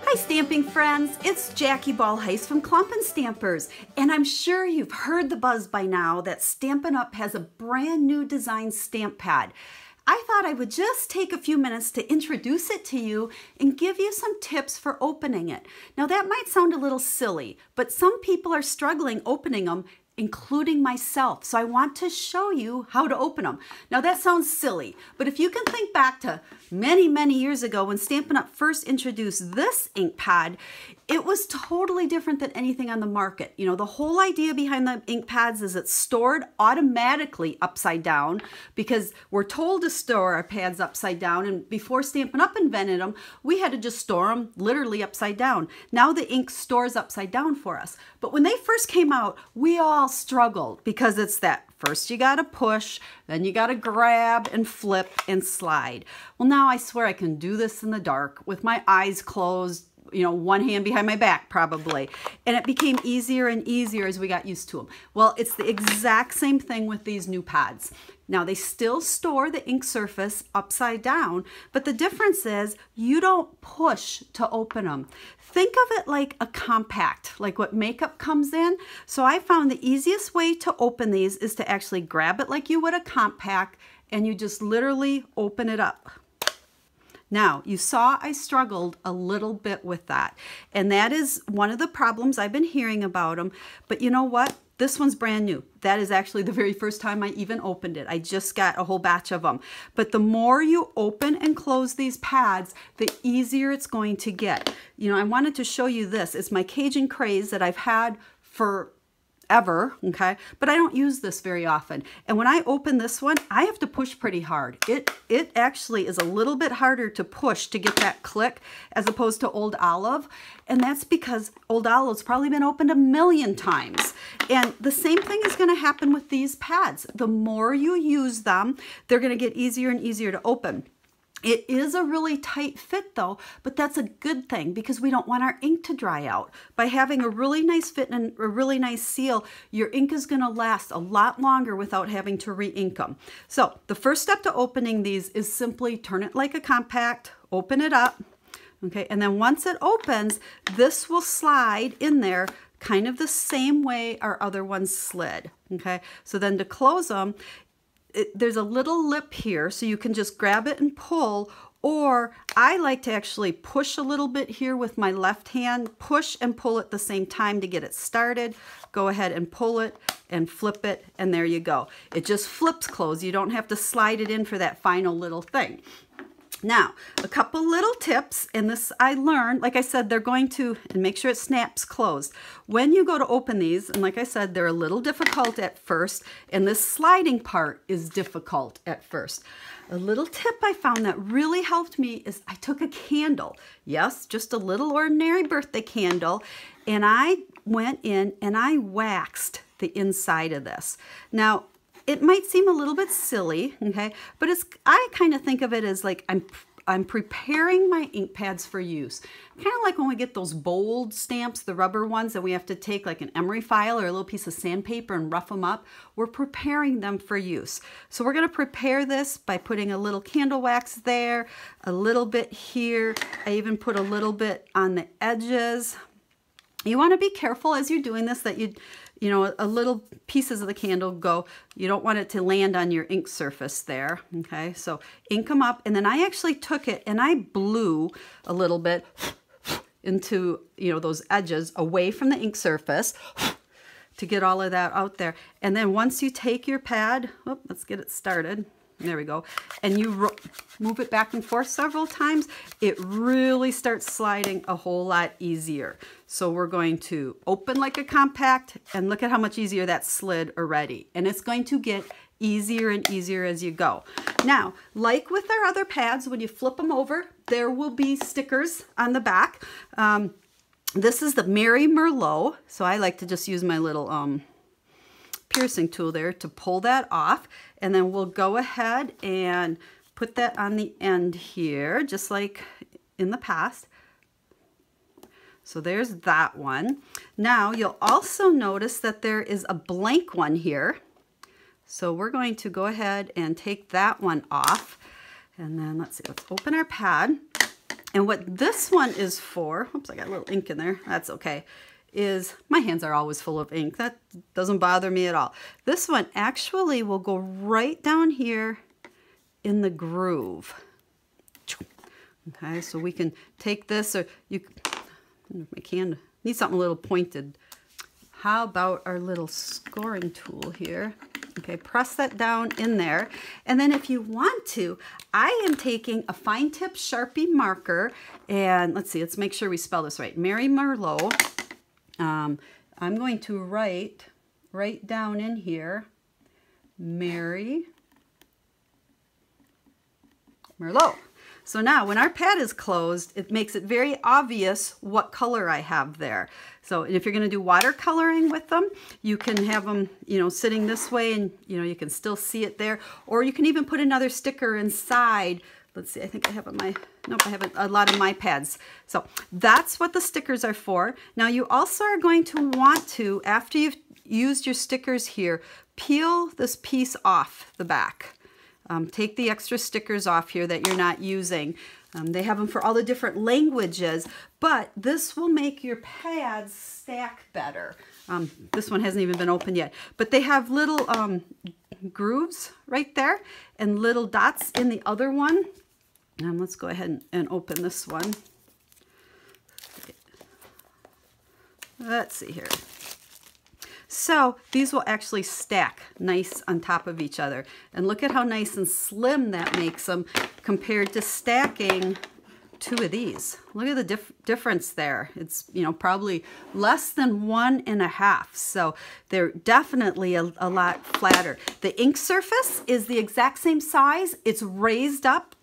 Hi stamping friends, it's Jackie Bolhuis from Clumpin' Stampers, and I'm sure you've heard the buzz by now that Stampin' Up! Has a brand new design stamp pad. I thought I would just take a few minutes to introduce it to you and give you some tips for opening it. Now that might sound a little silly, but some people are struggling opening them, including myself. So I want to show you how to open them. Now that sounds silly, but if you can think back to many years ago when Stampin' Up! First introduced this ink pad, it was totally different than anything on the market. You know, the whole idea behind the ink pads is it's stored automatically upside down because we're told to store our pads upside down, and before Stampin' Up! Invented them, we had to just store them literally upside down. Now the ink stores upside down for us. But when they first came out, we all struggled because it's that first you gotta push, then you gotta grab and flip and slide. Well, now I swear I can do this in the dark with my eyes closed, you know, one hand behind my back probably. And it became easier and easier as we got used to them. Well, it's the exact same thing with these new pads. Now they still store the ink surface upside down, but the difference is you don't push to open them. Think of it like a compact, like what makeup comes in. So I found the easiest way to open these is to actually grab it like you would a compact, and you just literally open it up. Now, you saw I struggled a little bit with that, and that is one of the problems I've been hearing about them, but you know what? This one's brand new. That is actually the very first time I even opened it. I just got a whole batch of them. But the more you open and close these pads, the easier it's going to get. You know, I wanted to show you this. It's my Cajun Craze that I've had for ever, okay, but I don't use this very often. And when I open this one, I have to push pretty hard. It actually is a little bit harder to push to get that click as opposed to Old Olive, and that's because Old Olive's probably been opened 1,000,000 times. And the same thing is going to happen with these pads. The more you use them, they're going to get easier and easier to open. It is a really tight fit though, but that's a good thing because we don't want our ink to dry out. By having a really nice fit and a really nice seal, your ink is going to last a lot longer without having to re-ink them. So the first step to opening these is simply turn it like a compact, open it up, okay, and then once it opens, this will slide in there kind of the same way our other ones slid, okay? So then to close them, there's a little lip here, so you can just grab it and pull, or I like to actually push a little bit here with my left hand, push and pull at the same time to get it started. Go ahead and pull it and flip it, and there you go. It just flips closed. You don't have to slide it in for that final little thing. Now, a couple little tips, and this I learned, like I said, they're going to, and make sure it snaps closed. When you go to open these, and like I said, they're a little difficult at first, and this sliding part is difficult at first. A little tip I found that really helped me is I took a candle, yes, just a little ordinary birthday candle, and I went in and I waxed the inside of this. Now, it might seem a little bit silly, okay, but I kind of think of it as like I'm preparing my ink pads for use. Kind of like when we get those bold stamps, the rubber ones, and we have to take like an emery file or a little piece of sandpaper and rough them up. We're preparing them for use. So we're going to prepare this by putting a little candle wax there, a little bit here. I even put a little bit on the edges. You want to be careful as you're doing this that you know, a little pieces of the candle go. You don't want it to land on your ink surface there, okay? So ink them up, and then I actually took it and I blew a little bit into, you know, those edges away from the ink surface to get all of that out there. And then once you take your pad, oh, let's get it started. There we go. And you move it back and forth several times, it really starts sliding a whole lot easier. So we're going to open like a compact, and look at how much easier that slid already. And it's going to get easier and easier as you go. Now, like with our other pads, when you flip them over, there will be stickers on the back. This is the Mary Merlot, so I like to just use my little piercing tool there to pull that off, and then we'll go ahead and put that on the end here, just like in the past. So there's that one. Now you'll also notice that there is a blank one here. So we're going to go ahead and take that one off. And then let's see, let's open our pad. And what this one is for, oops, I got a little ink in there, that's okay, is my hands are always full of ink. That doesn't bother me at all. This one actually will go right down here in the groove. Okay, so we can take this, or you, my can needs something a little pointed. How about our little scoring tool here? Okay, press that down in there. And then if you want to, I am taking a fine tip Sharpie marker, and let's see, let's make sure we spell this right. Mary Merlot. I'm going to write right down in here, Mary Merlot. So now when our pad is closed, it makes it very obvious what color I have there. So if you're going to do watercoloring with them, you can have them, you know, sitting this way, and you know, you can still see it there, or you can even put another sticker inside. Let's see, I think I have my, nope, I have a lot of my pads. So that's what the stickers are for. Now you also are going to want to, after you've used your stickers here, peel this piece off the back. Take the extra stickers off here that you're not using. They have them for all the different languages, but this will make your pads stack better. This one hasn't even been opened yet, but they have little grooves right there and little dots in the other one. Let's go ahead and open this one. Let's see here. So these will actually stack nice on top of each other. And look at how nice and slim that makes them compared to stacking two of these. Look at the difference there. It's, you know, probably less than 1.5. So they're definitely a lot flatter. The ink surface is the exact same size. It's raised up.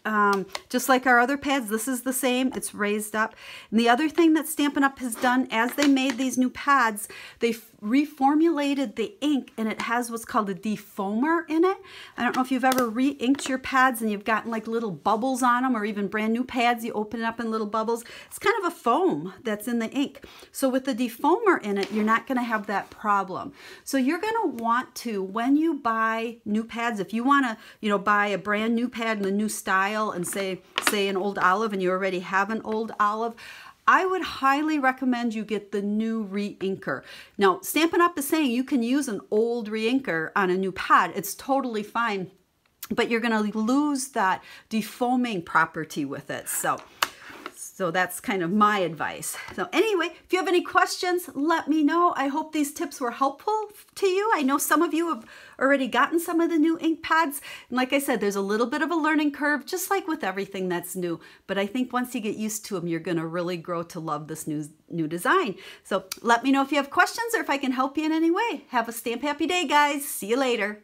Just like our other pads, this is the same. It's raised up. And the other thing that Stampin' Up! Has done, as they made these new pads, they reformulated the ink, and it has what's called a defoamer in it. I don't know if you've ever re-inked your pads and you've gotten like little bubbles on them, or even brand new pads, you open it up in little bubbles. It's kind of a foam that's in the ink. So with the defoamer in it, you're not going to have that problem. So you're going to want to, when you buy new pads, if you want to, you know, buy a brand new pad in a new style, and say an old olive, and you already have an old olive, I would highly recommend you get the new re-inker. Now, Stampin' Up! Is saying you can use an old re-inker on a new pad. It's totally fine, but you're going to lose that defoaming property with it. So that's kind of my advice. So anyway, if you have any questions, let me know. I hope these tips were helpful to you. I know some of you have already gotten some of the new ink pads. And like I said, there's a little bit of a learning curve, just like with everything that's new. But I think once you get used to them, you're going to really grow to love this new design. So let me know if you have questions or if I can help you in any way. Have a Stamp Happy Day, guys. See you later.